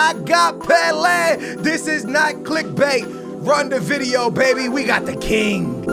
I got Pele. This is not clickbait. Run the video, baby. We got the king.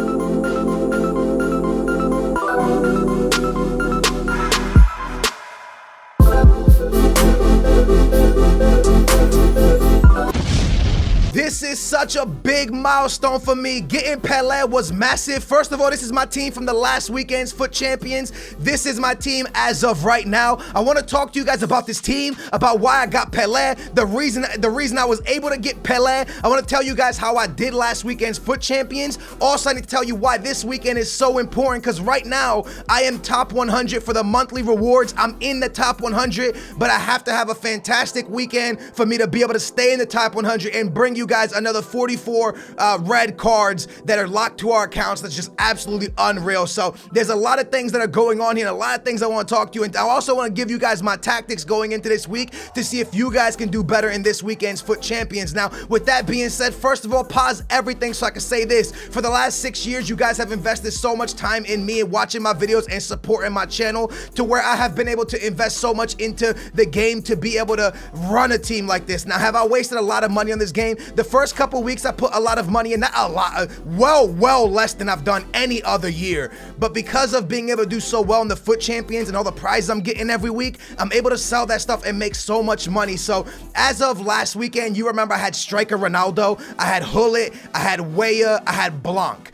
This is such a big milestone for me. Getting Pele was massive. First of all, this is my team from the last weekend's FUT Champions. This is my team as of right now. I want to talk to you guys about this team, about why I got Pele, the reason I was able to get Pele. I want to tell you guys how I did last weekend's FUT Champions. Also, I need to tell you why this weekend is so important, because right now, I am top 100 for the monthly rewards. I'm in the top 100, but I have to have a fantastic weekend for me to be able to stay in the top 100 and bring you guys another 44 red cards that are locked to our accounts. That's just absolutely unreal. So there's a lot of things that are going on here, and a lot of things I want to talk to you, and I also want to give you guys my tactics going into this week to see if you guys can do better in this weekend's FUT Champions. Now, with that being said, first of all, pause everything so I can say this. For the last 6 years, you guys have invested so much time in me and watching my videos and supporting my channel to where I have been able to invest so much into the game to be able to run a team like this. Now, have I wasted a lot of money on this game? The first couple weeks I put a lot of money in, not a lot, well less than I've done any other year, but because of being able to do so well in the FUT Champions and all the prizes I'm getting every week, I'm able to sell that stuff and make so much money. So as of last weekend, you remember I had Striker Ronaldo, I had Hullet, I had Weah, I had Blanc.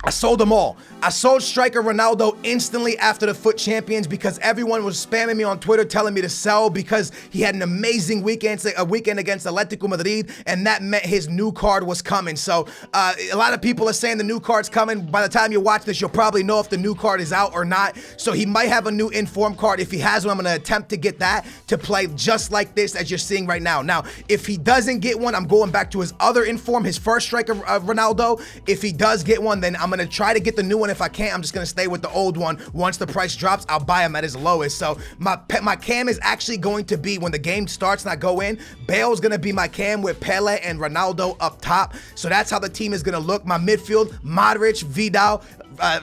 I sold them all. I sold Striker Ronaldo instantly after the FUT Champions because everyone was spamming me on Twitter telling me to sell because he had an amazing weekend against Atletico Madrid, and that meant his new card was coming. So a lot of people are saying the new card's coming. By the time you watch this, you'll probably know if the new card is out or not. So he might have a new inform card. If he has one, I'm going to attempt to get that to play just like this as you're seeing right now. Now, if he doesn't get one, I'm going back to his other inform, his first Striker Ronaldo. If he does get one, then I'm going to try to get the new one. If I can't, I'm just gonna stay with the old one. Once the price drops, I'll buy him at his lowest. So my cam is actually going to be, when the game starts and I go in, Bale's gonna be my cam with Pele and Ronaldo up top. So that's how the team is gonna look. My midfield, Modric, Vidal,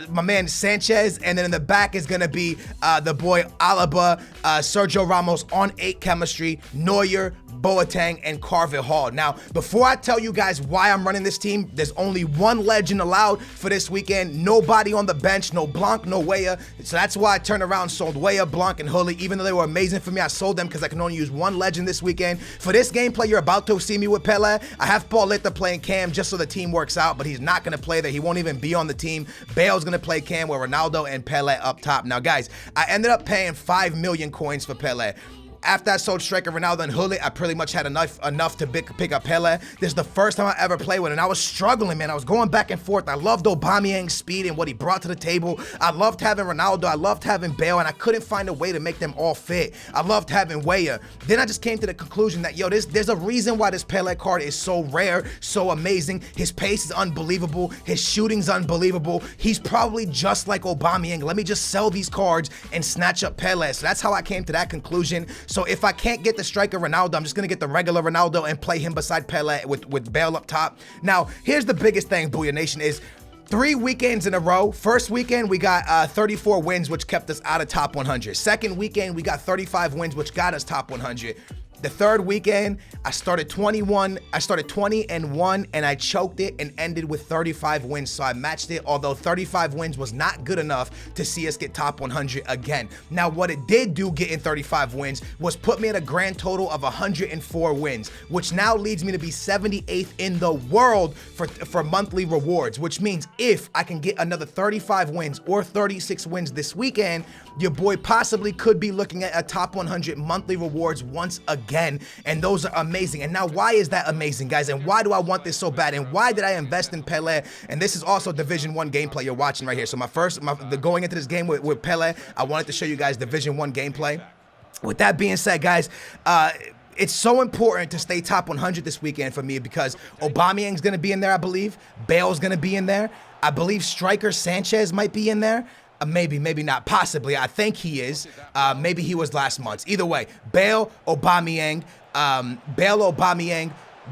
my man Sanchez, and then in the back is gonna be the boy Alaba, Sergio Ramos on 8 chemistry, Neuer, Boateng, and Carvajal. Now, before I tell you guys why I'm running this team, there's only one legend allowed for this weekend. Nobody on the bench, no Blanc, no Weah. So that's why I turned around and sold Weah, Blanc, and Hullet. Even though they were amazing for me, I sold them because I can only use one legend this weekend. For this gameplay, you're about to see me with Pele. I have Pauletta playing cam just so the team works out, but he's not going to play there. He won't even be on the team. Bale's going to play cam with Ronaldo and Pele up top. Now, guys, I ended up paying 5 million coins for Pele. After I sold Striker Ronaldo and Hullet, I pretty much had enough to pick up Pele. This is the first time I ever played with, and I was struggling, man. I was going back and forth. I loved Aubameyang's speed and what he brought to the table. I loved having Ronaldo. I loved having Bale, and I couldn't find a way to make them all fit. I loved having Weah. Then I just came to the conclusion that, yo, there's a reason why this Pele card is so rare, so amazing. His pace is unbelievable. His shooting's unbelievable. He's probably just like Aubameyang. Let me just sell these cards and snatch up Pele. So that's how I came to that conclusion. So if I can't get the Striker Ronaldo, I'm just going to get the regular Ronaldo and play him beside Pele with Bale up top. Now, here's the biggest thing, Booyah Nation, is 3 weekends in a row. First weekend, we got 34 wins, which kept us out of top 100. Second weekend, we got 35 wins, which got us top 100. The third weekend, I started 20-1, and I choked it and ended with 35 wins. So I matched it, although 35 wins was not good enough to see us get top 100 again. Now, what it did do, getting 35 wins, was put me at a grand total of 104 wins, which now leads me to be 78th in the world for monthly rewards, which means if I can get another 35 wins or 36 wins this weekend, your boy possibly could be looking at a top 100 monthly rewards once again, and those are amazing. And now, why is that amazing, guys? And why do I want this so bad? And why did I invest in Pele? And this is also Division 1 gameplay you're watching right here. So going into this game with Pele, I wanted to show you guys Division 1 gameplay. With that being said, guys, it's so important to stay top 100 this weekend for me because Aubameyang's going to be in there, I believe. Bale's going to be in there. I believe striker Sanchez might be in there. Maybe not, possibly. I think he is. Maybe he was last month. Either way, Bale, Aubameyang,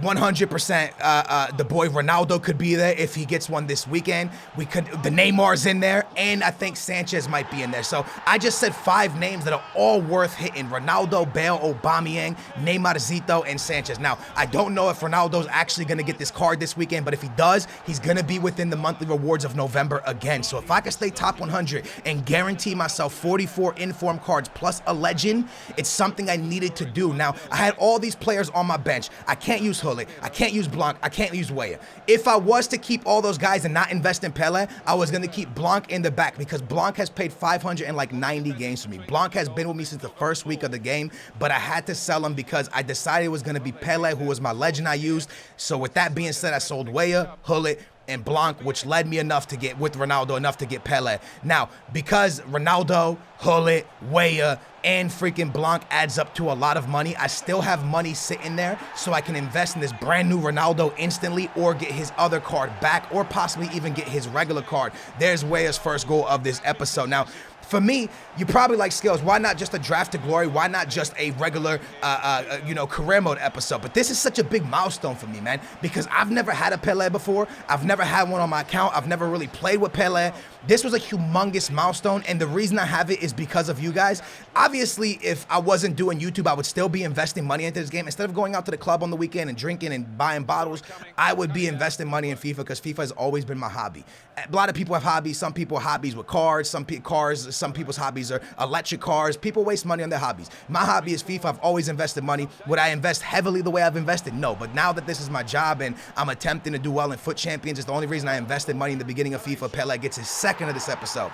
100% the boy Ronaldo could be there if he gets one this weekend. The Neymar's in there, and I think Sanchez might be in there. So I just said 5 names that are all worth hitting: Ronaldo, Bale, Aubameyang, Neymarzito, and Sanchez. Now, I don't know if Ronaldo's actually going to get this card this weekend, but if he does, he's going to be within the monthly rewards of November again. So if I can stay top 100 and guarantee myself 44 inform cards plus a legend, it's something I needed to do. Now, I had all these players on my bench. I can't use Hullet, I can't use Blanc, I can't use Weah. If I was to keep all those guys and not invest in Pele, I was going to keep Blanc in the back because Blanc has played 590 games for me. Blanc has been with me since the first week of the game, but I had to sell him because I decided it was going to be Pele, who was my legend I used. So with that being said, I sold Weah, Hullet, and Blanc, which led me enough to get, with Ronaldo, enough to get Pele. Now, because Ronaldo, Hullet, Weah, and freaking Blanc adds up to a lot of money, I still have money sitting there so I can invest in this brand new Ronaldo instantly or get his other card back or possibly even get his regular card. There's Weah's first goal of this episode. Now, for me, you probably like, Skills, why not just a draft to glory? Why not just a regular, career mode episode? But this is such a big milestone for me, man, because I've never had a Pele before. I've never had one on my account. I've never really played with Pele. This was a humongous milestone, and the reason I have it is because of you guys. Obviously, if I wasn't doing YouTube, I would still be investing money into this game. Instead of going out to the club on the weekend and drinking and buying bottles, I would be investing money in FIFA because FIFA has always been my hobby. A lot of people have hobbies. Some people have hobbies with cars. Some people's hobbies are electric cars. People waste money on their hobbies. My hobby is FIFA. I've always invested money. Would I invest heavily the way I've invested? No. But now that this is my job and I'm attempting to do well in Foot Champions, it's the only reason I invested money in the beginning of FIFA. Pele gets his second of this episode.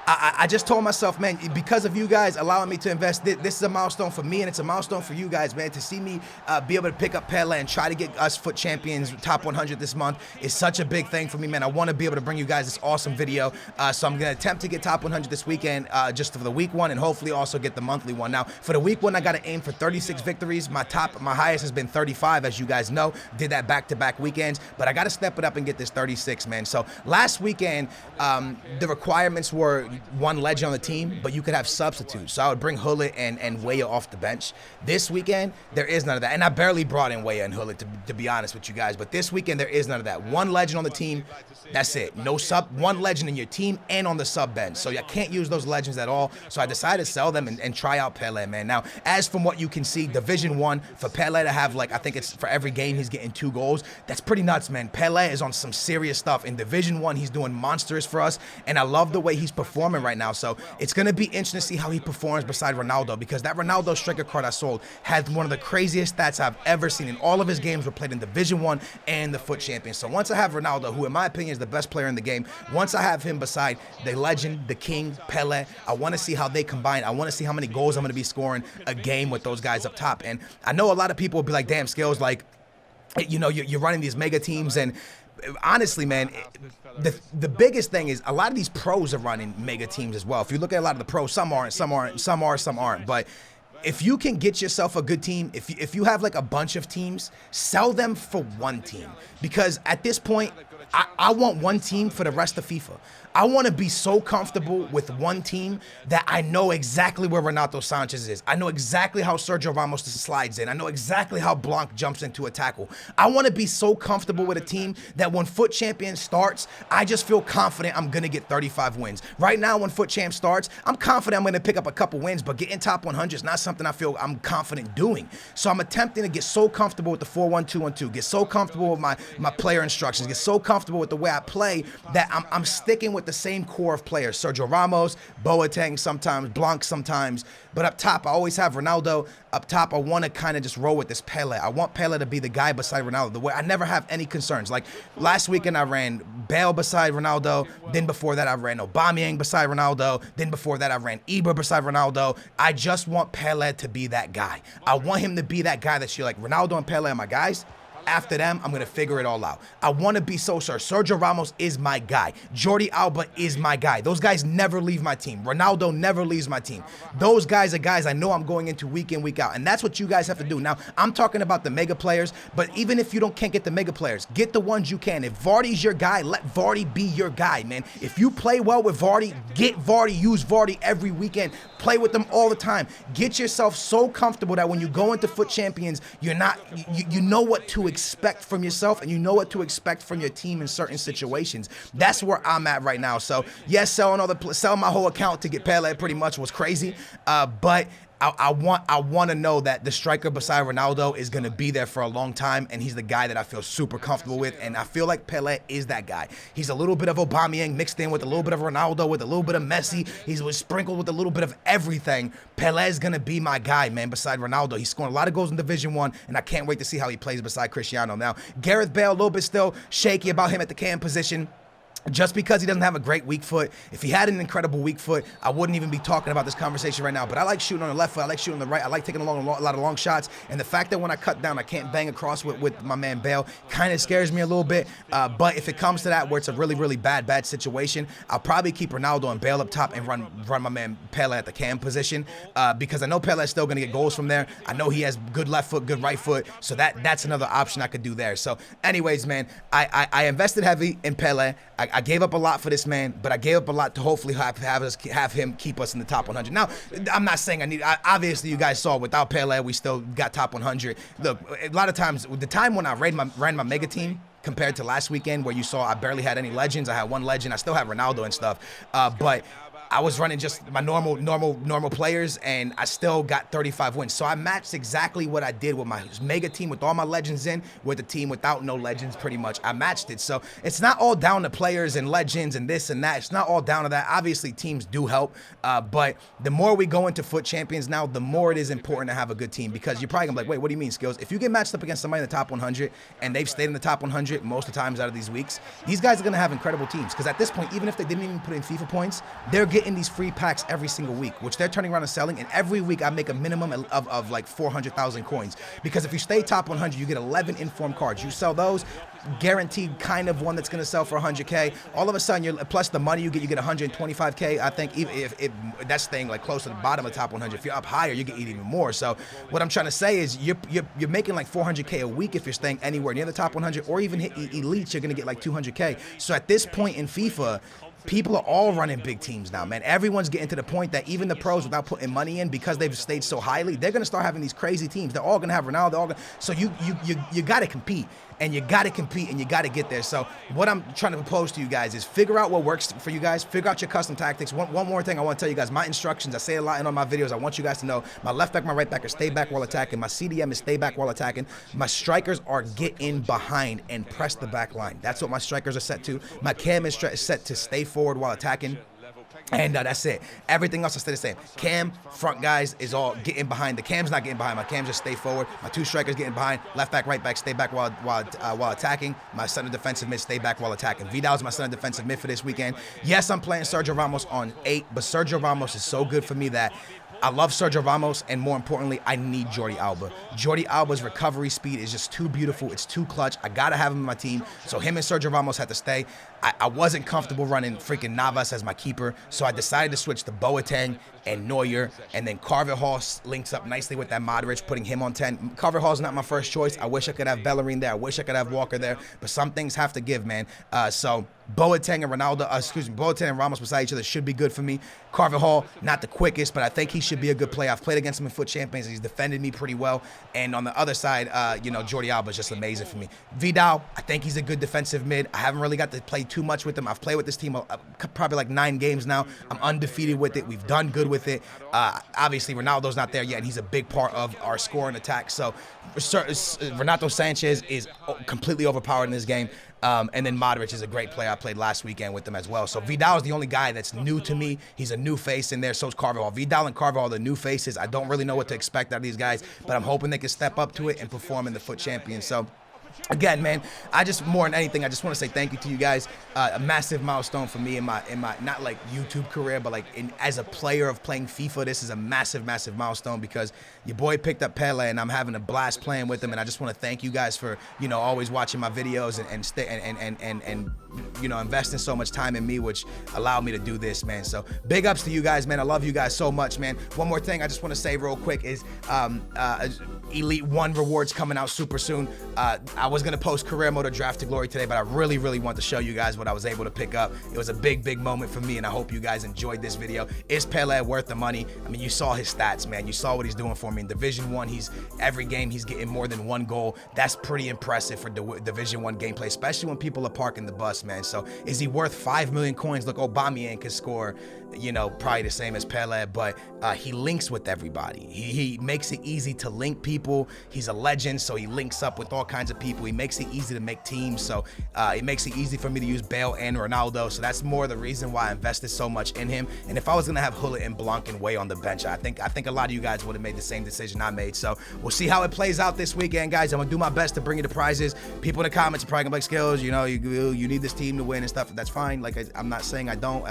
I just told myself, man, because of you guys allowing me to invest, this is a milestone for me, and it's a milestone for you guys, man. To see me be able to pick up Pele and try to get us Foot Champions top 100 this month is such a big thing for me, man. I want to be able to bring you guys this awesome video, so I'm going to attempt to get top 100 this weekend, just for the week one, and hopefully also get the monthly one. Now, for the week one, I got to aim for 36 victories. My highest has been 35, as you guys know. Did that back-to-back weekends, but I got to step it up and get this 36, man. So last weekend, the requirements were 1 legend on the team, but you could have substitutes. So I would bring Hullet and Weah off the bench. This weekend, there is none of that. And I barely brought in Weah and Hullet, to be honest with you guys. But this weekend, there is none of that. 1 legend on the team, that's it. No sub, 1 legend in your team and on the sub bench. So I can't use those legends at all. So I decided to sell them and try out Pele, man. Now, as from what you can see, Division 1, for Pele to have, like, I think it's for every game he's getting 2 goals. That's pretty nuts, man. Pele is on some serious stuff. In Division 1, he's doing monsters for us. And I love the way he's performing right now. So it's going to be interesting to see how he performs beside Ronaldo, because that Ronaldo striker card I sold had one of the craziest stats I've ever seen, and all of his games were played in Division 1 and the Foot Champions. So once I have Ronaldo, who in my opinion is the best player in the game, once I have him beside the legend, the king, Pele, I want to see how they combine. I want to see how many goals I'm going to be scoring a game with those guys up top. And I know a lot of people will be like, damn, Skills, like, you know, you're running these mega teams, and honestly, man, the biggest thing is a lot of these pros are running mega teams as well. If you look at a lot of the pros, some aren't, some aren't. But if you can get yourself a good team, if you have like a bunch of teams, sell them for 1 team. Because at this point, I want 1 team for the rest of FIFA. I want to be so comfortable with 1 team that I know exactly where Renato Sanchez is. I know exactly how Sergio Ramos slides in. I know exactly how Blanc jumps into a tackle. I want to be so comfortable with a team that when Foot Champion starts, I just feel confident I'm going to get 35 wins. Right now, when Foot Champ starts, I'm confident I'm going to pick up a couple wins, but getting top 100 is not something I feel I'm confident doing. So I'm attempting to get so comfortable with the 4-1-2-1-2, get so comfortable with my player instructions, get so comfortable with the way I play that I'm sticking with the same core of players. Sergio Ramos, Boateng sometimes, Blanc sometimes. But up top, I always have Ronaldo. Up top, I want to kind of just roll with this Pele. I want Pele to be the guy beside Ronaldo. The way I never have any concerns. Like last weekend, I ran Bale beside Ronaldo. Then before that, I ran Aubameyang beside Ronaldo. Then before that, I ran Ibra beside Ronaldo. I just want Pele to be that guy. I want him to be that guy that you're like, Ronaldo and Pele are my guys. After them, I'm going to figure it all out. I want to be so sure. Sergio Ramos is my guy. Jordi Alba is my guy. Those guys never leave my team. Ronaldo never leaves my team. Those guys are guys I know I'm going into week in, week out. And that's what you guys have to do. Now, I'm talking about the mega players, but even if you can't get the mega players, get the ones you can. If Vardy's your guy, let Vardy be your guy, man. If you play well with Vardy, get Vardy, use Vardy every weekend. Play with them all the time. Get yourself so comfortable that when you go into Foot Champions, you know what to expect from yourself, and you know what to expect from your team in certain situations. That's where I'm at right now. So yes, selling my whole account to get Pele pretty much was crazy, but I want to know that the striker beside Ronaldo is going to be there for a long time, and he's the guy that I feel super comfortable with, and I feel like Pele is that guy. He's a little bit of Aubameyang mixed in with a little bit of Ronaldo, with a little bit of Messi. He's sprinkled with a little bit of everything. Pele is going to be my guy, man, beside Ronaldo. He's scoring a lot of goals in Division 1, and I can't wait to see how he plays beside Cristiano. Now, Gareth Bale, a little bit still shaky about him at the cam position. Just because he doesn't have a great weak foot. If he had an incredible weak foot, I wouldn't even be talking about this conversation right now. But I like shooting on the left foot. I like shooting on the right. I like taking a lot of long shots. And the fact that when I cut down, I can't bang across with my man Bale kind of scares me a little bit. But if it comes to that where it's a really, really bad situation, I'll probably keep Ronaldo and Bale up top and run my man Pele at the cam position. Because I know Pele is still going to get goals from there. I know he has good left foot, good right foot. So that's another option I could do there. So anyways, man, I invested heavy in Pele. I gave up a lot for this man, but I gave up a lot to hopefully have him keep us in the top 100. Now, I'm not saying obviously you guys saw without Pele, we still got top 100. Look, a lot of times, the time when I ran my mega team, compared to last weekend where you saw I barely had any legends. I had one legend. I still have Ronaldo and stuff. But I was running just my normal players, and I still got 35 wins. So I matched exactly what I did with my mega team with all my legends in, with the team without no legends, pretty much. I matched it. So it's not all down to players and legends and this and that. It's not all down to that. Obviously, teams do help. But the more we go into Foot Champions now, the more it is important to have a good team, because you're probably going to be like, wait, what do you mean, Skills? If you get matched up against somebody in the top 100 and they've stayed in the top 100 most of the times out of these weeks, these guys are going to have incredible teams. Because at this point, even if they didn't even put in FIFA points, they're getting these free packs every single week, which they're turning around and selling. And every week I make a minimum of like 400,000 coins, because if you stay top 100, you get 11 informed cards. You sell those, guaranteed kind of one that's going to sell for 100K. All of a sudden, plus the money you get 125K. I think if that's staying like close to the bottom of the top 100. If you're up higher, you get even more. So what I'm trying to say is you're making like 400K a week if you're staying anywhere near the top 100, or even hit elites, you're going to get like 200K. So at this point in FIFA, people are all running big teams now, man. Everyone's getting to the point that even the pros, without putting money in, because they've stayed so highly, they're going to start having these crazy teams. They're all going to have Ronaldo. So you got to compete, and you got to compete, and you got to get there. So what I'm trying to propose to you guys is figure out what works for you guys. Figure out your custom tactics. One more thing I want to tell you guys, my instructions, I say a lot in all my videos. I want you guys to know my left back, my right back are stay back while attacking. My CDM is stay back while attacking. My strikers are get in behind and press the back line. That's what my strikers are set to. My cam is set to stay forward while attacking. And that's it. Everything else will stay the same. Cam, front guys, is all getting behind. The cam's not getting behind. My cam just stay forward. My two strikers getting behind. Left back, right back, stay back while attacking. My center defensive mid, stay back while attacking. Vidal's my center defensive mid for this weekend. Yes, I'm playing Sergio Ramos on 8, but Sergio Ramos is so good for me that I love Sergio Ramos, and more importantly, I need Jordi Alba. Jordi Alba's recovery speed is just too beautiful. It's too clutch. I got to have him in my team. So him and Sergio Ramos had to stay. I wasn't comfortable running freaking Navas as my keeper, so I decided to switch to Boateng and Neuer, and then Carvajal links up nicely with that Modric, putting him on 10. Carvajal's not my first choice. I wish I could have Bellerin there. I wish I could have Walker there, but some things have to give, man. So Boateng and Boateng and Ramos beside each other should be good for me. Carvajal, not the quickest, but I think he should be a good player. I've played against him in Foot Champions. He's defended me pretty well. And on the other side, Jordi Alba is just amazing for me. Vidal, I think he's a good defensive mid. I haven't really got to play too much with him. I've played with this team probably like 9 games now. I'm undefeated with it. We've done good with it. Obviously, Ronaldo's not there yet, and he's a big part of our scoring attack. So Renato Sanchez is completely overpowered in this game. And then Modric is a great player. I played last weekend with him as well. So Vidal is the only guy that's new to me. He's a new face in there. So is Carvajal. Vidal and Carvajal are the new faces. I don't really know what to expect out of these guys, but I'm hoping they can step up to it and perform in the Foot Champions. So Again, man, more than anything, I just want to say thank you to you guys. A massive milestone for me in my not like YouTube career, but like as a player of playing FIFA. This is a massive milestone because your boy picked up Pele, and I'm having a blast playing with him. And I just want to thank you guys for always watching my videos and investing so much time in me, which allowed me to do this, man. So big ups to you guys, man. I love you guys so much, man. One more thing I just want to say real quick is Elite 1 rewards coming out super soon. I was gonna post career mode or draft to glory today, but I really want to show you guys what I was able to pick up. It was a big moment for me, and I hope you guys enjoyed this video. Is Pele worth the money? I mean, you saw his stats, man. You saw what he's doing for me in Division 1. Every game he's getting more than 1 goal. That's pretty impressive for Division 1 gameplay, especially when people are parking the bus, man. So is he worth 5 million coins? Look, Aubameyang could score, probably the same as Pele, but he links with everybody. He makes it easy to link people. He's a legend, so he links up with all kinds of people. He makes it easy to make teams, so it makes it easy for me to use Bale and Ronaldo. So that's more the reason why I invested so much in him. And if I was gonna have Hullet and Blanc and Way on the bench, I think a lot of you guys would have made the same decision I made. So we'll see how it plays out this weekend, guys. I'm gonna do my best to bring you the prizes. People in the comments are probably gonna be like, Skills, you need this team to win and stuff. That's fine. Like I'm not saying I don't.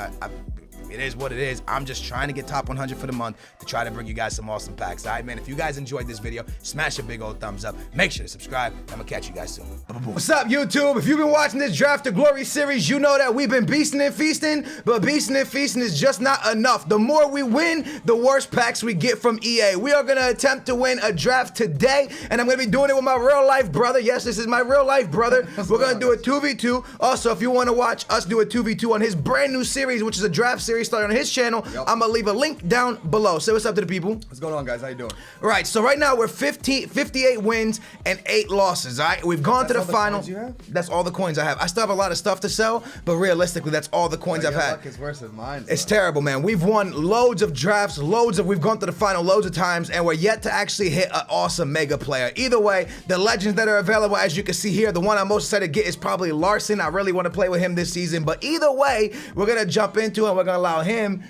It is what it is. I'm just trying to get top 100 for the month to try to bring you guys some awesome packs. All right, man, if you guys enjoyed this video, smash a big old thumbs up. Make sure to subscribe. I'm going to catch you guys soon. What's up, YouTube? If you've been watching this Draft to Glory series, you know that we've been beasting and feasting, but beasting and feasting is just not enough. The more we win, the worse packs we get from EA. We are going to attempt to win a draft today, and I'm going to be doing it with my real-life brother. Yes, this is my real-life brother. We're going to do a 2v2. Also, if you want to watch us do a 2v2 on his brand new series, which is a draft series started on his channel, I'm gonna leave a link down below. Say what's up to the people. What's going on, guys? How you doing? All right, so right now we're 58 wins and 8 losses. All right, we've gone to the final. Coins you have? That's all the coins I have. I still have a lot of stuff to sell, but realistically, that's all the coins I've had. Luck is worse than mine. It's terrible, man. We've won loads of drafts, we've gone to the final loads of times, and we're yet to actually hit an awesome mega player. Either way, the legends that are available, as you can see here, the one I'm most excited to get is probably Larson. I really want to play with him this season, but either way, we're gonna jump into it. We're gonna allow him